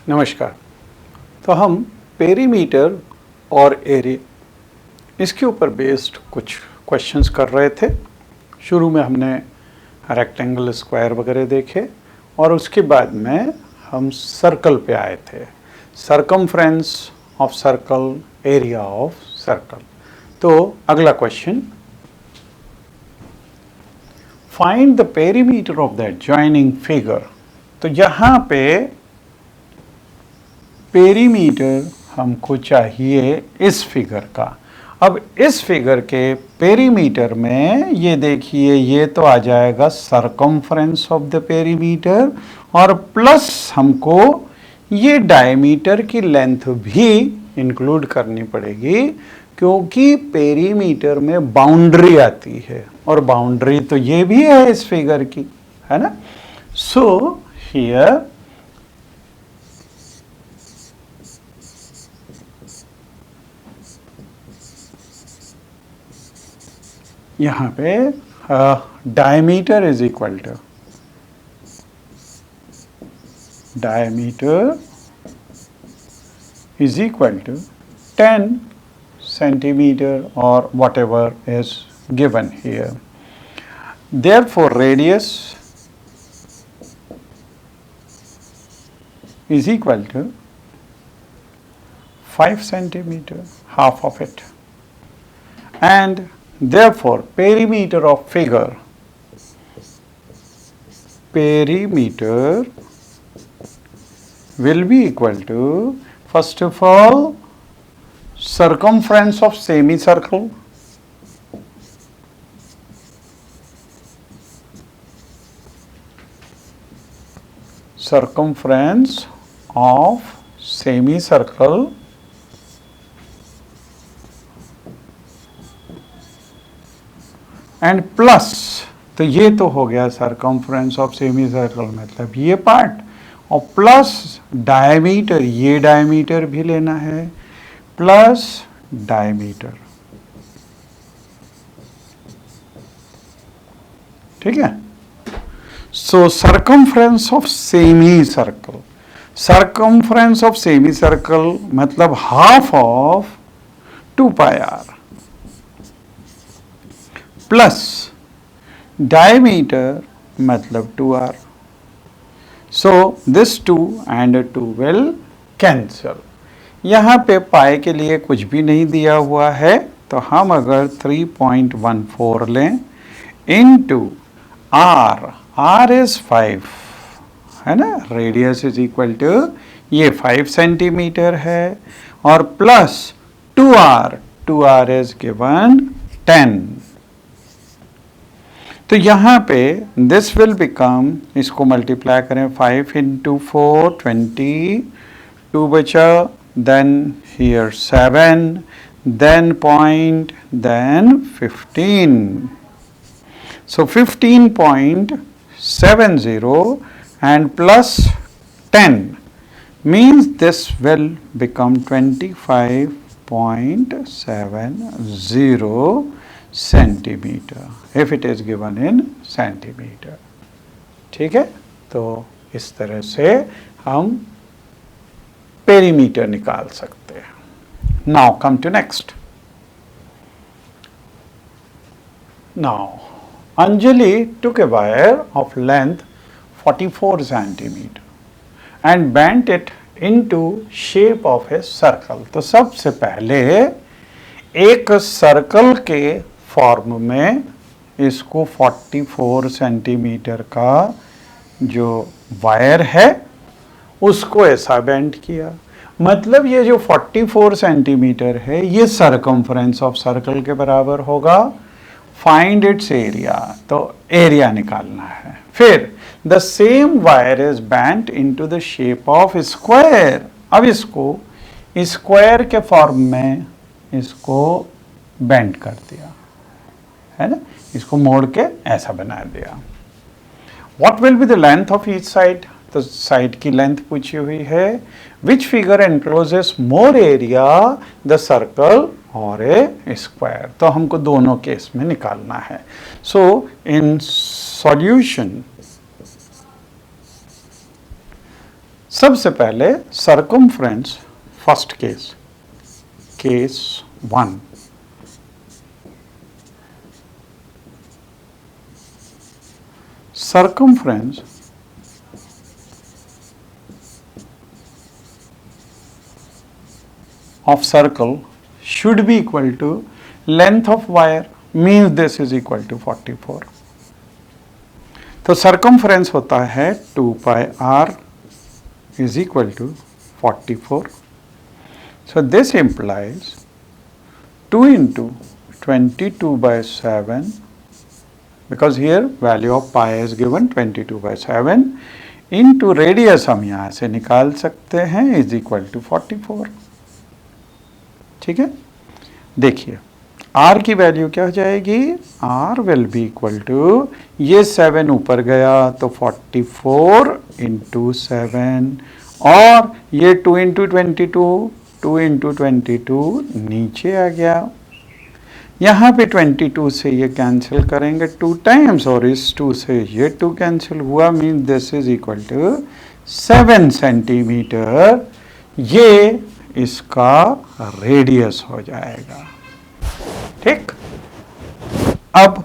नमस्कार। तो हम पेरीमीटर और एरिया इसके ऊपर बेस्ड कुछ क्वेश्चंस कर रहे थे। शुरू में हमने रेक्टेंगल, स्क्वायर वगैरह देखे और उसके बाद में हम सर्कल पे आए थे। Circumference of circle, area of circle. तो अगला question, find the perimeter of the adjoining figure. तो यहाँ पे पेरीमीटर हमको चाहिए इस फिगर का। अब इस फिगर के पेरीमीटर में ये देखिए, ये तो आ जाएगा सरकमफ्रेंस ऑफ द पेरीमीटर और प्लस हमको ये डायमीटर की लेंथ भी इंक्लूड करनी पड़ेगी, क्योंकि पेरीमीटर में बाउंड्री आती है और बाउंड्री तो ये भी है इस फिगर की, है ना। सो हियर यहाँ पे diameter is equal to is equal to 10 centimeter or whatever is given here. Therefore, radius is equal to 5 centimeter, half of it. And therefore, perimeter of figure, perimeter will be equal to, first of all, circumference of semicircle, circumference of semicircle and plus, तो ये तो हो गया circumference of semi circle, मतलब ये part, और plus diameter, ये diameter भी लेना है, प्लस डायमीटर। ठीक है। So circumference of semi circle, circumference of semi circle मतलब half of 2 pi r plus diameter मतलब 2r. So this 2 and 2 will cancel. यहाँ पे पाई के लिए कुछ भी नहीं दिया हुआ है, तो हम अगर 3.14 लें इनटू r इज 5, है ना, रेडियस इज इक्वल टू ये 5 सेंटीमीटर है, और प्लस 2r इज गिवन 10। तो यहाँ पे दिस विल बिकम, इसको मल्टीप्लाई करें, 5 इंटू 4 20, 2 बचा, then here 7, then point, then 15। So 15.70 and plus 10 means this will become 25.70 centimeter if it is given in centimeter. ठीक है। तो इस तरह से हम पेरीमीटर निकाल सकते हैं। Now come to next. Now Anjali took a wire of length 44 centimeter and bent it into shape of a circle. तो सबसे पहले एक सर्कल के फॉर्म में इसको 44 सेंटीमीटर का जो वायर है उसको ऐसा बेंड किया। मतलब ये जो 44 सेंटीमीटर है ये सरकमफ्रेंस ऑफ सर्कल के बराबर होगा। फाइंड इट्स एरिया, तो एरिया निकालना है। फिर the same wire is bent into the shape of square. अब इसको स्क्वायर के फॉर्म में इसको बेंड कर दिया, है ना, इसको मोड़ के ऐसा बना दिया। What will be the length of each side, तो साइड की लेंथ पूछी हुई है। Which figure encloses more area, the circle और ए स्क्वायर। तो हमको दोनों केस में निकालना है। सो इन सॉल्यूशन सबसे पहले circumference first case, case 1, circumference of circle should be equal to length of wire, means this is equal to 44. तो circumference होता है 2 pi r is equal to 44. So this implies 2 into 22 by 7, because here value of pi is given 22 by 7 into radius हम यहाँ से निकाल सकते हैं is equal to 44. ठीक है, देखिए r की वैल्यू क्या हो जाएगी, r will be equal to, ये 7 ऊपर गया तो 44 into 7, और ये 2 into 22, 2 into 22 नीचे आ गया, यहाँ पे 22 से ये कैंसिल करेंगे 2 टाइम्स, और इस 2 से ये 2 कैंसिल हुआ, mean this is equal to 7 centimetre, ये इसका रेडियस हो जाएगा। ठीक, अब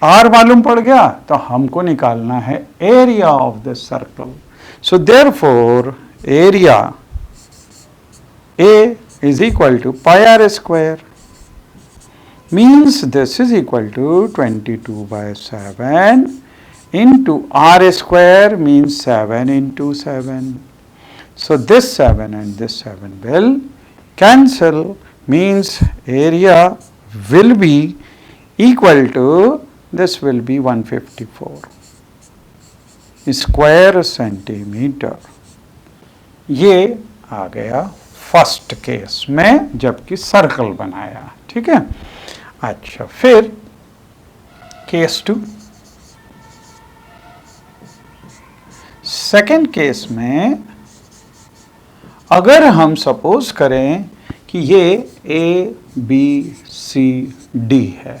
r मालूम पड़ गया तो हमको निकालना है area of the circle. So therefore area A is equal to pi r square, means this is equal to 22 by 7 into r square, means 7 into 7. So this 7 and this 7 will cancel, means area will be equal to, this will be 154 square centimeter. ये आ गया first case में जबकि circle बनाया। ठीक है, अच्छा फिर case 2, second case में अगर हम सपोज करें कि ये ए बी सी डी है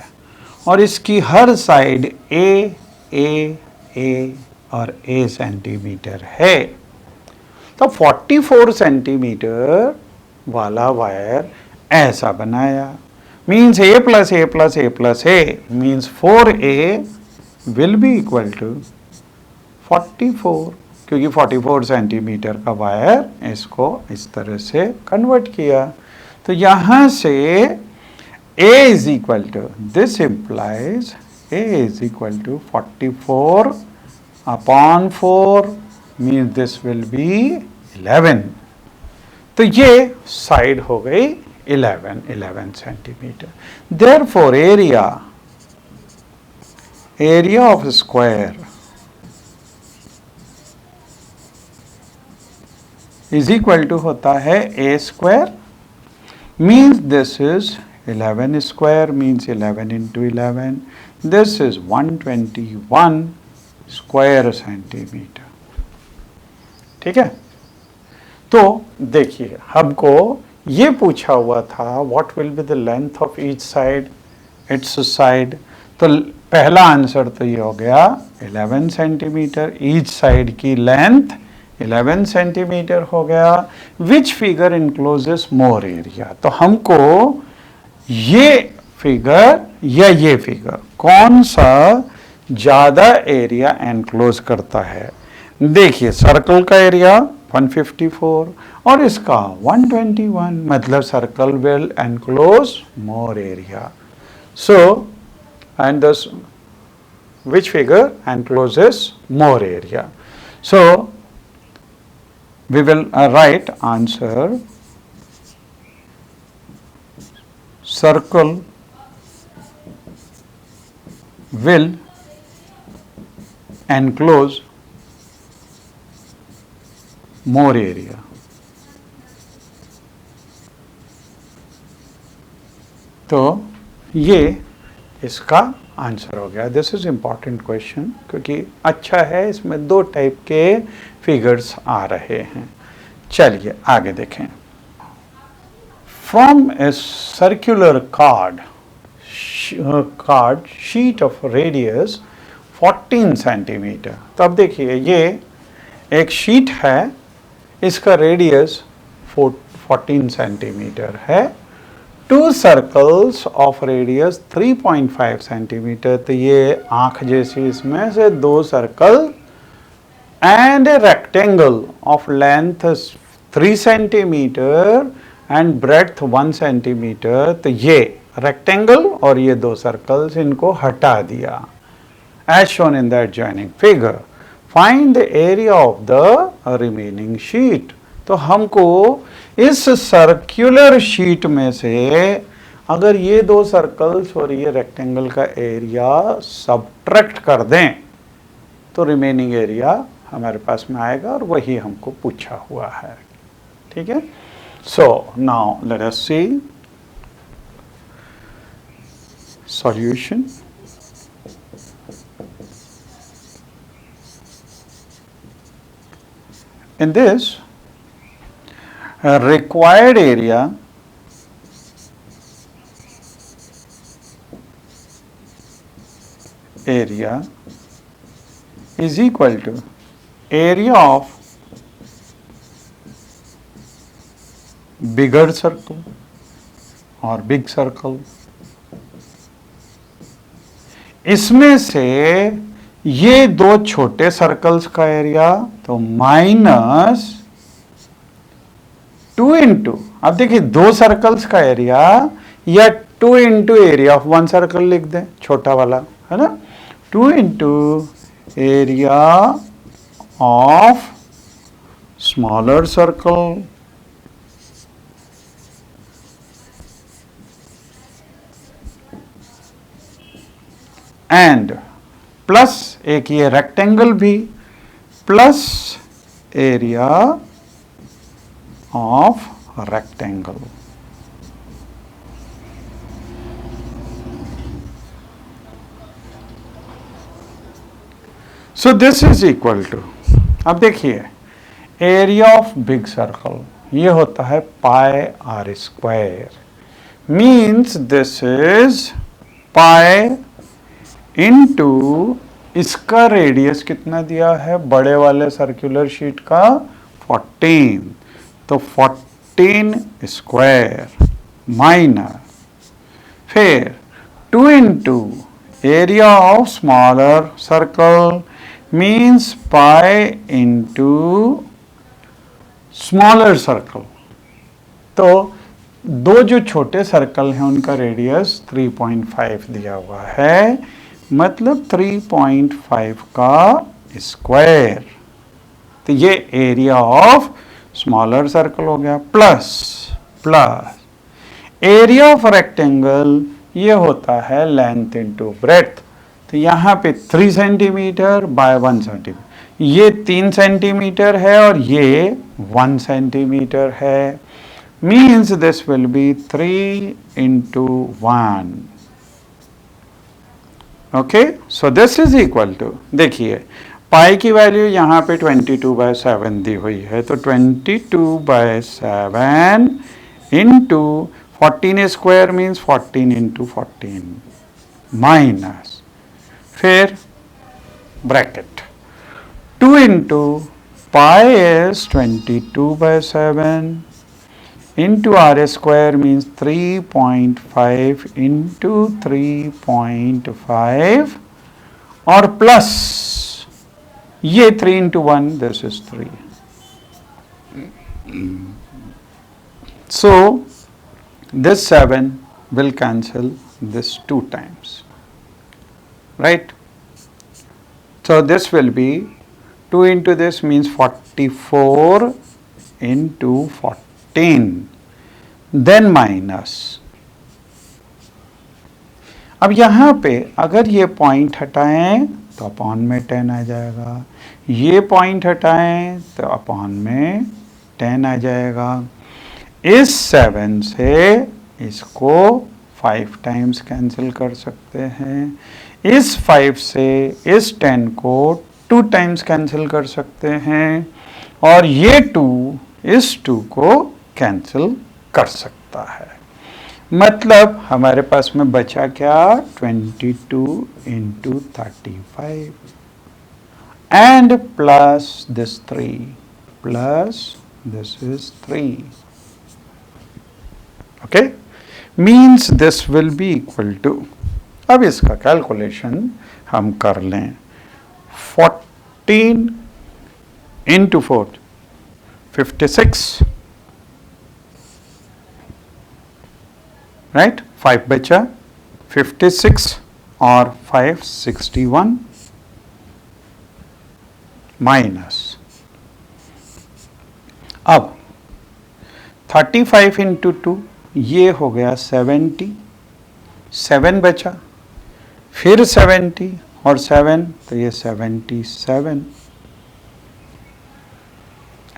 और इसकी हर साइड ए और ए सेंटीमीटर है, तो 44 सेंटीमीटर वाला वायर ऐसा बनाया, means a plus a plus a plus a, means 4a will be equal to 44, क्योंकि 44 सेंटीमीटर का वायर इसको इस तरह से कन्वर्ट किया। तो यहाँ से a is equal to, this implies a is equal to 44 upon 4, means this will be 11. तो ये साइड हो गई 11 centimetre. Therefore area of square is equal to होता है a square, means this is 11 square, means 11 into 11, this is 121 square centimetre. ठीक है, तो देखिए हमको ये पूछा हुआ था what will be the length of each side, it's side, तो पहला आंसर तो ये हो गया 11 सेंटीमीटर, ईच साइड की लेंथ 11 सेंटीमीटर हो गया, विच फिगर इनक्लोजेस मोर एरिया। तो हमको ये फिगर या ये फिगर कौन सा ज़्यादा एरिया एनक्लोज करता है, देखिए सर्कल का एरिया 154 और इसका 121, मतलब circle will enclose more area. So and this which figure encloses more area. So we will write answer, circle will enclose more area. तो ये इसका आंसर हो गया। दिस इज इम्पॉर्टेंट क्वेश्चन क्योंकि अच्छा है, इसमें दो टाइप के फिगर्स आ रहे हैं। चलिए आगे देखें। From a circular card sheet of radius 14 centimetre. तो अब देखिए ये एक शीट है इसका रेडियस 14 सेंटीमीटर है। To circles of radius 3.5 centimetre, तो ये आंख जैसी इसमें से दो circle and a rectangle of length 3 centimetre and breadth 1 centimetre, तो ये रेक्टेंगल और ये दो सर्कल्स इनको हटा दिया। As shown in the adjoining figure, find the area of the remaining sheet. तो हमको इस सर्कुलर शीट में से अगर ये दो सर्कल्स और ये रेक्टेंगल का एरिया सब्ट्रैक्ट कर दें तो रिमेनिंग एरिया हमारे पास में आएगा, और वही हमको पूछा हुआ है। ठीक है, so now let us see solution. In this required area is equal to area of bigger circle or big circle। इसमें से ये दो छोटे सर्कल्स का एरिया तो माइनस 2 इंटू, अब देखिए दो सर्कल्स का एरिया या 2 into area of one circle लिख दें, छोटा वाला है ना, 2 into area of smaller circle and plus एक ये रेक्टेंगल भी plus area of rectangle. So this is equal to, अब देखिए एरिया ऑफ बिग सर्कल ये होता है pi r square, means this is pi into इसका रेडियस कितना दिया है बड़े वाले सर्कुलर शीट का 14, तो 14 स्क्वायर माइनस फिर 2 into area of smaller circle means pi into smaller circle. तो दो जो छोटे सर्कल हैं उनका रेडियस 3.5 दिया हुआ है, मतलब 3.5 का स्क्वायर, तो ये एरिया ऑफ स्मॉलर सर्कल हो गया, प्लस एरिया ऑफ रेक्टेंगल ये होता है लेंथ इंटू ब्रेड्थ, तो यहाँ पे 3 सेंटीमीटर बाय 1 सेंटीमीटर, ये 3 सेंटीमीटर है और ये 1 सेंटीमीटर है, means this will be 3 into 1। Okay, so this is equal to, देखिए पाई की वैल्यू यहाँ पे 22/7 दी हुई है, तो 22/7 into 14 square means 14 into 14 minus फिर bracket 2 into pi is 22/7 into r square means 3.5 into 3.5 और प्लस ये 3 into 1 this is 3, so this 7 will cancel this 2 times, right? So this will be 2 into this means 44 into 14, then minus, अब यहाँ पे अगर ये point हटाएं तो upon में 10 आ जाएगा, ये पॉइंट हटाएं तो अपॉन में 10 आ जाएगा। इस 7 से इसको 5 टाइम्स कैंसिल कर सकते हैं, इस 5 से इस 10 को 2 टाइम्स कैंसिल कर सकते हैं, और ये 2 इस 2 को कैंसिल कर सकता है, मतलब हमारे पास में बचा क्या 22 into 35 and plus this 3 plus this is 3. Okay, means this will be equal to, अब इसका कैलकुलेशन हम कर लें, 14 into 4, 56, right, 5 बचा, 56 और 5 61 माइनस, अब 35 इंटू 2 ये हो गया 70, 7 बचा, फिर 70 और 7 तो ये 77,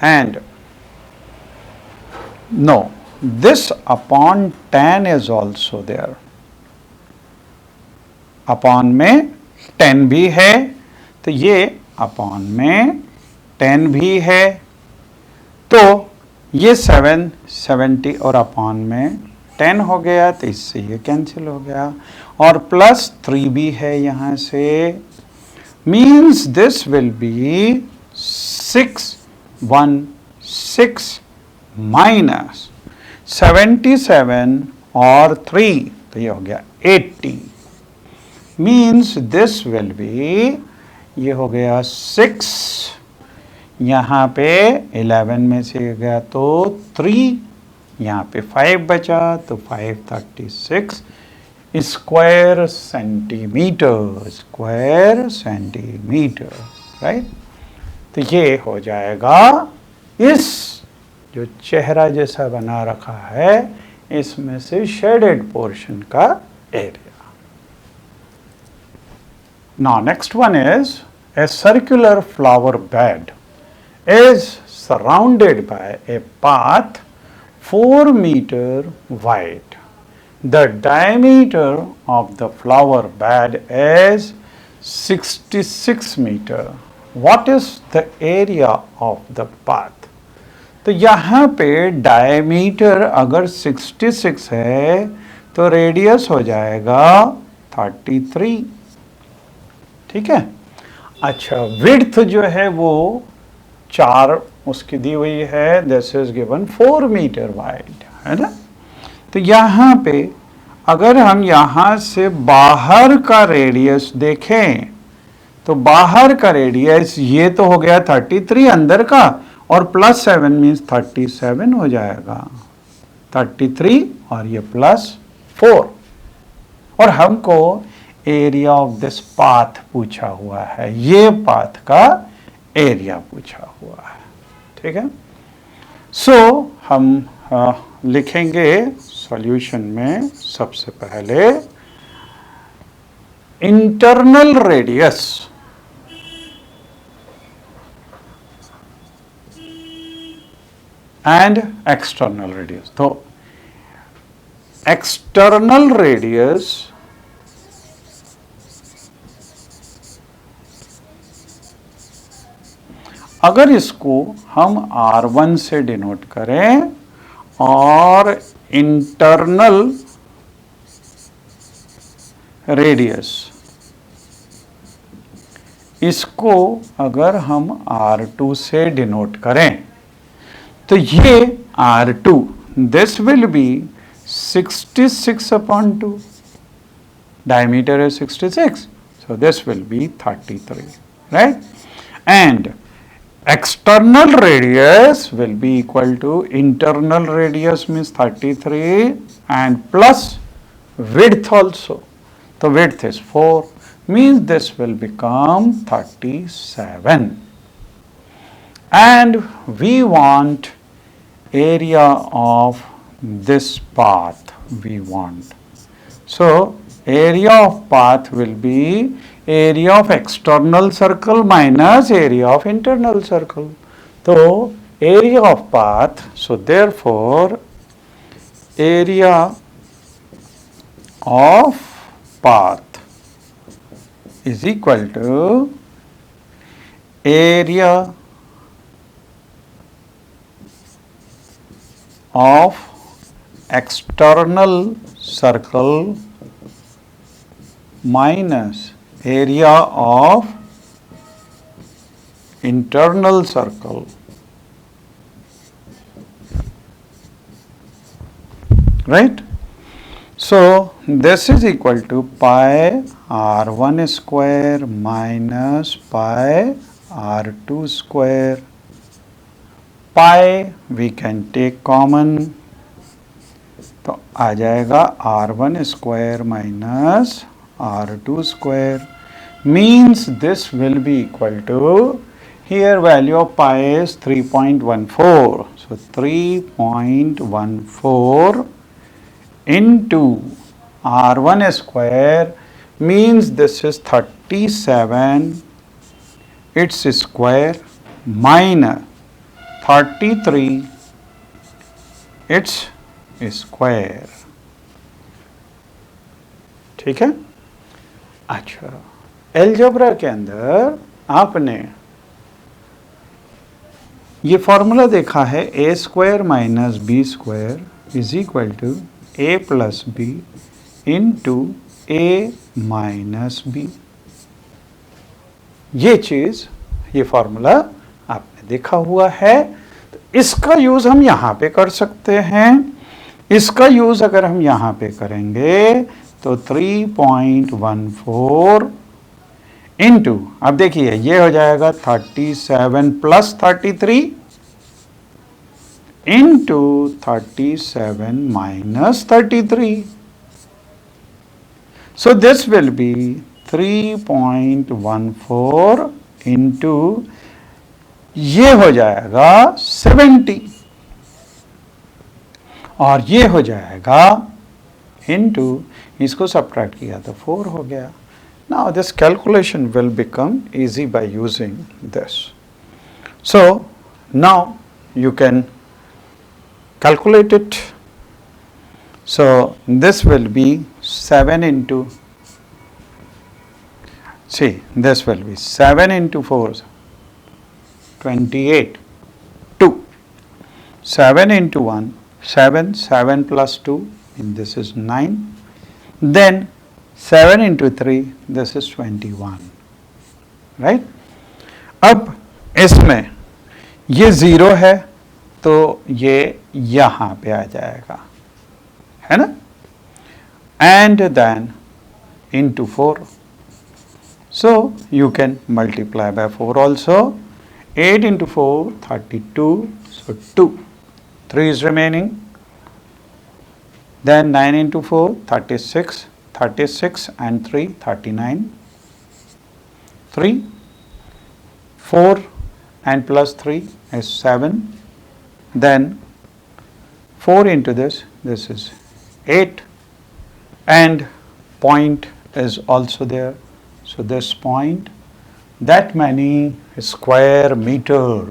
and no, this upon 10 is also there, upon में 10 भी है, तो ये अपॉन में 10 भी है, तो ये 7 70 और अपॉन में 10 हो गया, तो इससे ये कैंसिल हो गया, और प्लस 3 भी है यहाँ से, means this will B 616 minus 77 और 3, तो ये हो गया 80, मीन्स दिस विल बी, ये हो गया 6, यहाँ पे 11 में से गया तो 3, यहाँ पे 5 बचा तो 536 स्क्वायर सेंटीमीटर, राइट। तो ये हो जाएगा इस जो चेहरा जैसा बना रखा है इसमें से शेडेड पोर्शन का area. Now next one is a circular flower bed is surrounded by a path 4 meter wide. The diameter of the flower bed is 66 meter. What is the area of the path? तो यहाँ पे diameter अगर 66 है तो radius हो जाएगा 33, ठीक है। अच्छा, विड्थ जो है वो 4 उसकी दी हुई है, this is given 4 metre wide, है ना। तो यहाँ पे अगर हम यहाँ से बाहर का रेडियस देखें तो बाहर का रेडियस ये तो हो गया 33 अंदर का, और प्लस 7 मीन्स 37 हो जाएगा, 33 और ये प्लस 4, और हमको एरिया ऑफ दिस पाथ पूछा हुआ है, ये पाथ का एरिया पूछा हुआ है, ठीक है। सो हम लिखेंगे सॉल्यूशन में सबसे पहले internal radius and external radius. तो एक्सटर्नल रेडियस अगर इसको हम R1 से डिनोट करें और इंटरनल रेडियस इसको अगर हम R2 से डिनोट करें तो ये R2, this will B 66 upon 2, diameter is 66, so this will be 33, right? And external radius will be equal to internal radius means 33 and plus width also. So width is 4, means this will become 37. And we want area of this path we want. So area of path will be area of external circle minus area of internal circle. So area of path, so therefore area of path is equal to area of external circle minus area of internal circle right? So this is equal to pi r1 square minus pi r2 square. Pi we can take common, तो आ जाएगा r1 square minus r2 square, means this will be equal to, here value of pi is 3.14, so 3.14 into r1 square means this is 37 its square minus 33 its square. ठीक है. अच्छा, algebra के अंदर आपने ये formula देखा है, a square minus b square is equal to a plus b into a minus b. ये चीज, ये फॉर्मूला आपने देखा हुआ है. तो इसका यूज हम यहां पे कर सकते हैं. इसका यूज अगर हम यहां पे करेंगे तो 3.14 इंटू, अब देखिए ये हो जाएगा 37 plus 33 into 37 minus 33. So this will B 3.14 into, ये हो जाएगा 70 और ये हो जाएगा इंटू, इसको सब्ट्रैक्ट किया तो 4 हो गया. Now this calculation will become easy by using this. So now you can calculate it. So this will B 7 into, see this will be 7 into 4 28, 2, 7 into 1 7, 7 plus 2, and this is 9. Then 7 into 3, this is 21. Right? अब इसमें ये 0 है तो ये यहाँ पे आ जाएगा, है ना? And then into 4. So you can multiply by 4 also. 8 into 4, 32. So 2. 3 is remaining. Then 9 into 4, 36, 36 and 3, 39. 3, 4 and plus 3 is 7. Then 4 into this is 8, and point is also there. So this point, that many square meter,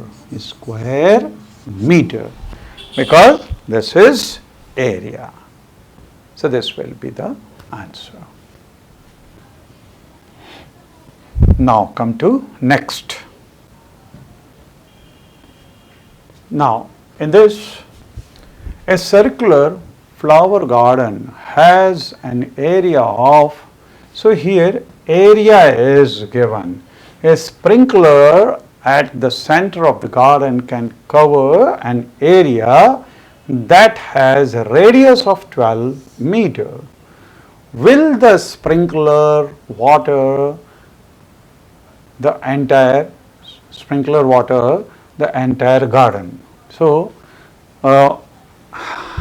because this is area. So this will be the answer. Now come to next. Now in this, a circular flower garden has an area of, so here area is given. A sprinkler at the center of the garden can cover an area that has a radius of 12 meters. Will the sprinkler water the entire garden? So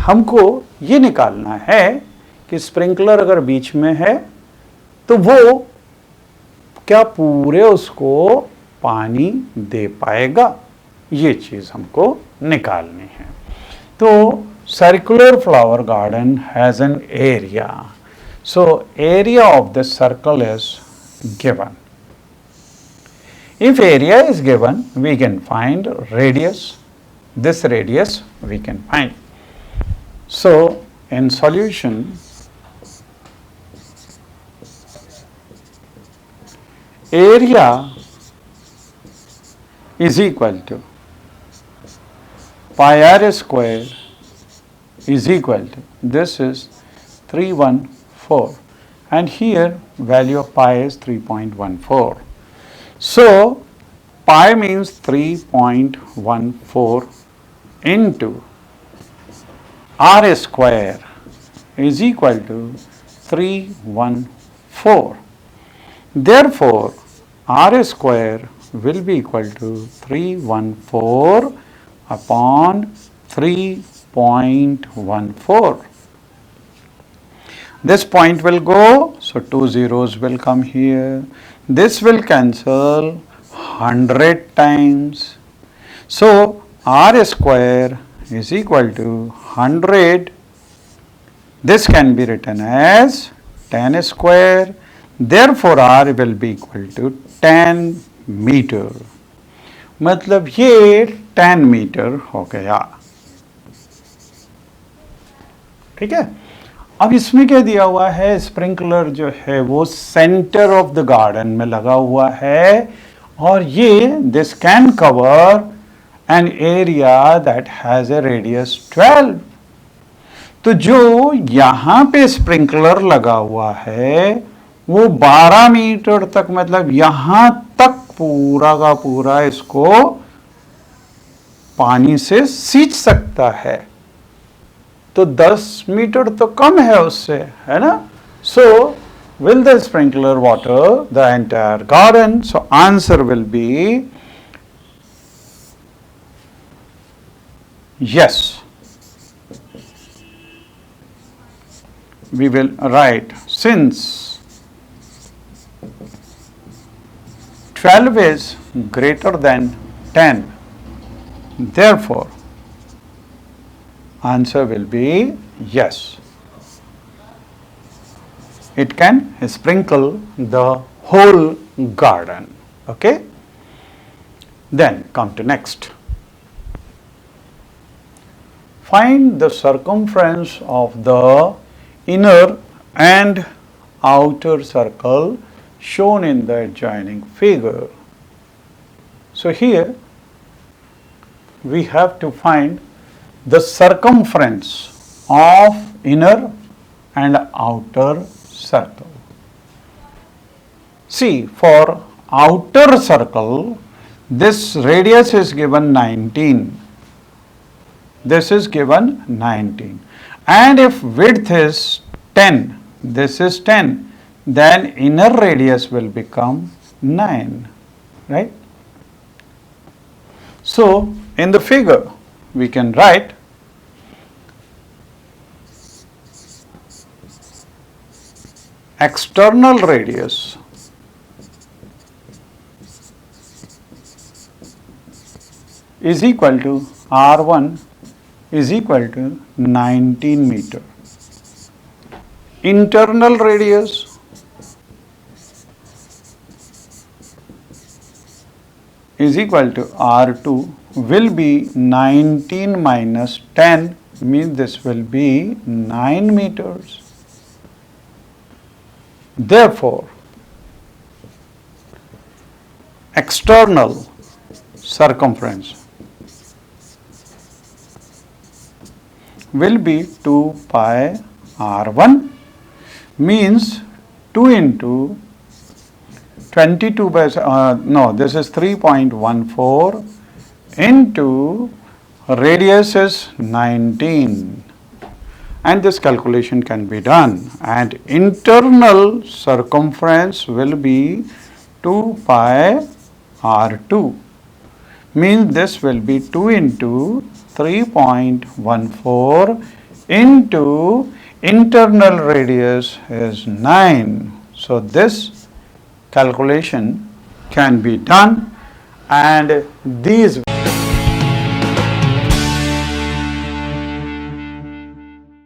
हमको ये निकालना है कि sprinkler अगर बीच में है तो वो क्या पूरे उसको पानी दे पाएगा, ये चीज हमको निकालनी है. तो circular flower garden has an area. So area of the circle is given. If area is given, we can find radius. This radius we can find. So in solution, area is equal to pi r square is equal to, this is 314, and here value of pi is 3.14. So pi means 3.14 into r square. is equal to 314. Therefore, R square will be equal to 314 upon 3.14. This point will go, so 2 zeros will come here. This will cancel 100 times. So, R square is equal to 100. This can be written as 10 square. Therefore, R will be equal to 10 metre. मतलब ये 10 metre हो गया. ठीक है. अब इसमें क्या दिया हुआ है, स्प्रिंकलर जो है वो सेंटर ऑफ द गार्डन में लगा हुआ है और ये this can cover an area that has a radius 12. तो जो यहां पे स्प्रिंकलर लगा हुआ है वो 12 मीटर तक, मतलब यहां तक पूरा का पूरा इसको पानी से सींच सकता है. तो 10 मीटर तो कम है उससे, है ना. So will the sprinkler water the entire garden? So answer will be yes. We will write, since 12 is greater than 10, therefore answer will be yes. It can sprinkle the whole garden. Okay. Then come to next. Find the circumference of the inner and outer circle shown in the adjoining figure. So here we have to find the circumference of inner and outer circle. See, for outer circle, this radius is given 19. This is given 19. And if width is 10, this is 10, then inner radius will become 9, right? So, in the figure, we can write external radius is equal to R1 is equal to 19 meter. Internal radius is equal to R2 will be 19 minus 10, means this will be 9 meters. Therefore, external circumference will be 2 pi R1, means 2 into 22 by, this is 3.14 into radius is 19, and this calculation can be done, and internal circumference will be 2 pi R2, means this will be 2 into 3.14 into internal radius is 9. So this calculation can be done, and these